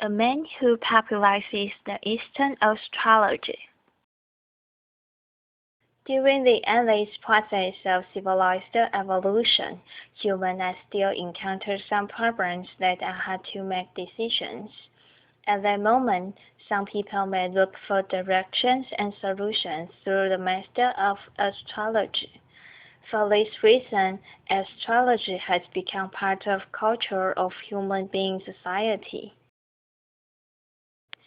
a man who popularizes the Eastern astrology. During the endless process of civilized evolution, humans still encounter some problems that are hard to make decisions. At that moment, some people may look for directions and solutions through the master of astrology. For this reason, astrology has become part of culture of human being society.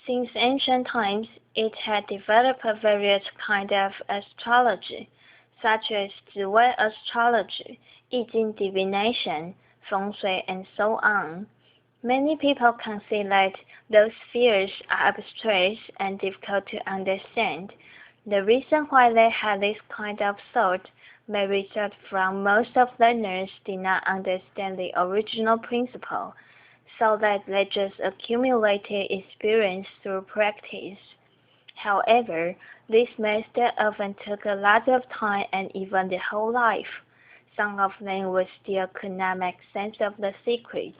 Since ancient times, it had developed various kinds of astrology, such as 紫微 astrology, 易经 divination, 风水, and so on. Many people consider that those spheres are abstract and difficult to understand. The reason why they have this kind of thought may result from most of learners did not understand the original principle, so that they just accumulated experience through practice. However, this method often took a lot of time and even the whole life. Some of them would still could not make sense of the secret.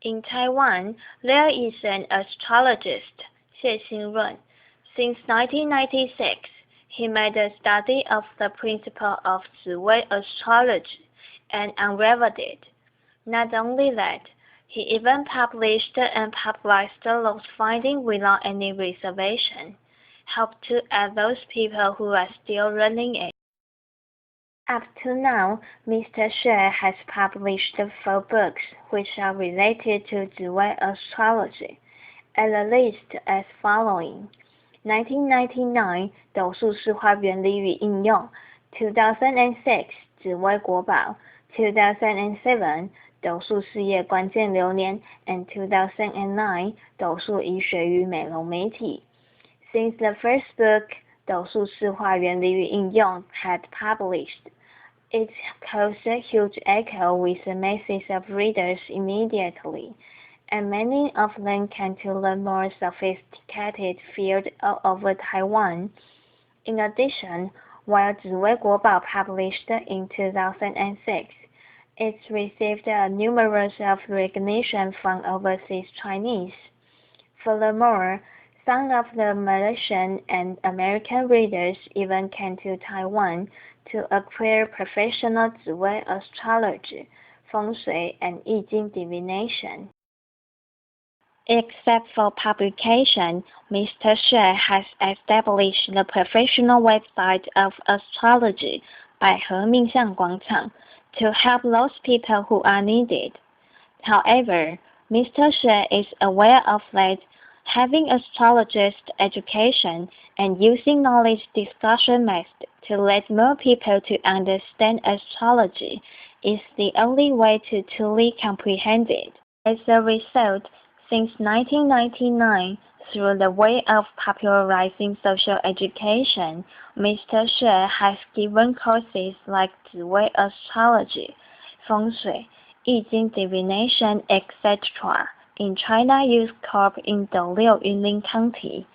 In Taiwan, there is an astrologist, 谢昕润. Since 1996, he made a study of the principle of 紫微 astrology and unraveled it. Not only that, he even published and popularized those findings without any reservation, helped to aid those people who are still learning it. Up to now, Mr. Xue has published 4 books which are related to 紫微 astrology, at the list as following. 1999, 斗数视化原理与应用 2006, 紫微国宝 2007, 斗数事业关键流年 and 2009, 斗数医学与美容媒体. Since the first book, 斗数视化原理与应用 had published, it caused a huge echo with the masses of readers immediately, and many of them came to learn more sophisticated field all over Taiwan. In addition, while 紫微国宝 published in 2006, it received numerous of recognition from overseas Chinese. Furthermore, some of the Malaysian and American readers even came to Taiwan to acquire professional 紫微 astrology, 风水, and 易经 divination. Except for publication, Mr. Xue has established the professional website of astrology, 百合命相广场, to help those people who are needed. However, Mr. Xue is aware of that having astrologist education and using knowledge discussion method to let more people to understand astrology is the only way to truly comprehend it. As a result, since 1999, through the way of popularizing social education, Mr. Xue has given courses like 紫微 astrology, 风水, 易经 divination, etc. in China Youth Corp in Doliu, Yunlin County,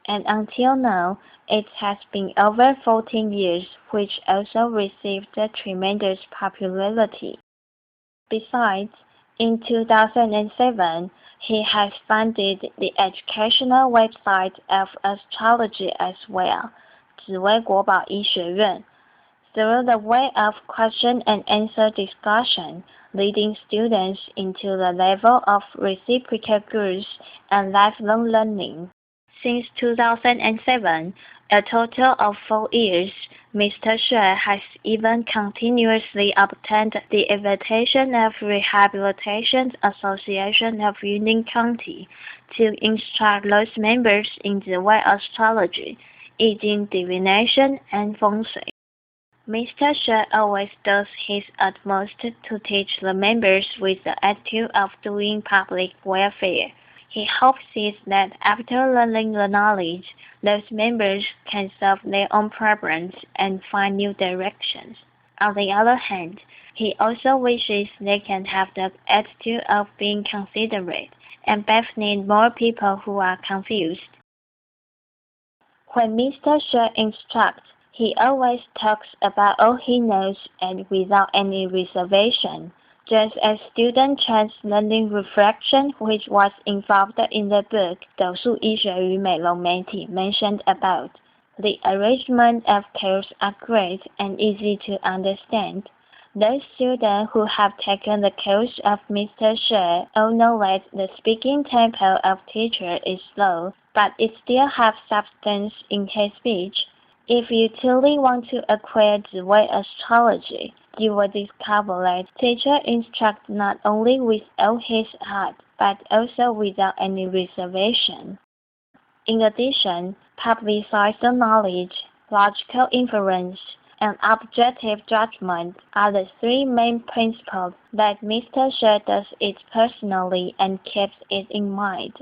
and until now, it has been over 14 years, which also received a tremendous popularity. Besides, in 2007, he has founded the educational website of astrology as well, 紫微国宝医学院, through the way of question and answer discussion, leading students into the level of reciprocal growth and lifelong learning. Since 2007, a total of 4 years, Mr. Xue has even continuously obtained the invitation of Rehabilitation Association of Yunlin County to instruct those members in 紫微 astrology, 易经 divination, and 风水. Mr. Xue always does his utmost to teach the members with the attitude of doing public welfare. He hopes that after learning the knowledge, those members can solve their own problems and find new directions. On the other hand, he also wishes they can have the attitude of being considerate and befriend more people who are confused. When Mr. Xue instructs, he always talks about all he knows and without any reservation. Just as student Chen's learning reflection, which was involved in the book 斗数医学与美容媒体 mentioned above, the arrangement of codes are great and easy to understand. Those students who have taken the course of Mr. She all know that the speaking tempo of teacher is slow, but it still has substance in his speech. If you truly want to acquire Ziwei astrology, you will discover that teacher instructs not only with all his heart, but also without any reservation. In addition, publicized knowledge, logical inference, and objective judgment are the three main principles that Mr. She does it personally and keeps it in mind.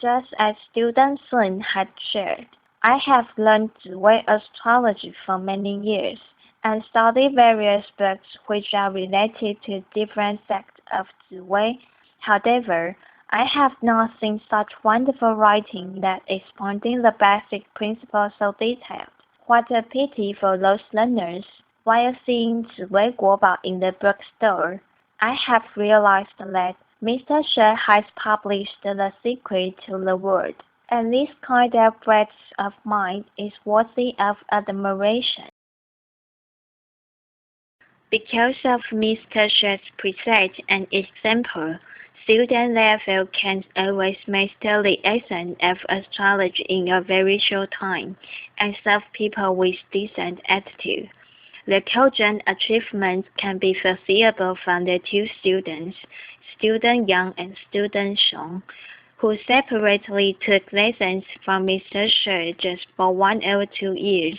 Just as student Sun had shared, I have learned Ziwei astrology for many years and studied various books which are related to different sects of Ziwei. However, I have not seen such wonderful writing that expounding the basic principles so detailed. What a pity for those learners. While seeing 紫微国宝 in the bookstore, I have realized that Mr. She has published the secret to the world, and this kind of breadth of mind is worthy of admiration. Because of Mr. She's preset and example, student level can always master the essence of astrology in a very short time and serve people with decent attitude. The cogent achievements can be foreseeable from the two students, student Yang and student Xiong, who separately took lessons from Mr. She just for 1 or 2 years.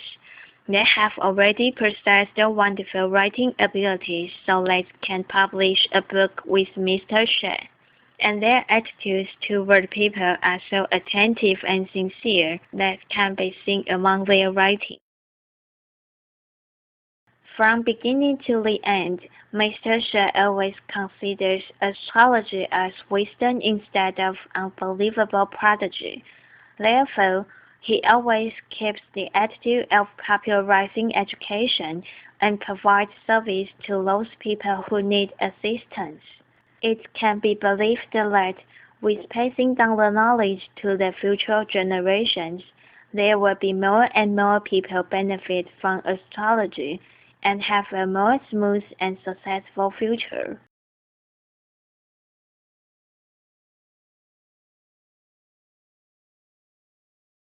They have already possessed wonderful writing abilities so they can publish a book with Mr. She, and their attitudes toward people are so attentive and sincere that can be seen among their writing. From beginning to the end, Mr. She always considers astrology as wisdom instead of unbelievable prodigy. Therefore, he always keeps the attitude of popularizing education and provides service to those people who need assistance. It can be believed that with passing down the knowledge to the future generations, there will be more and more people benefit from astrology and have a more smooth and successful future.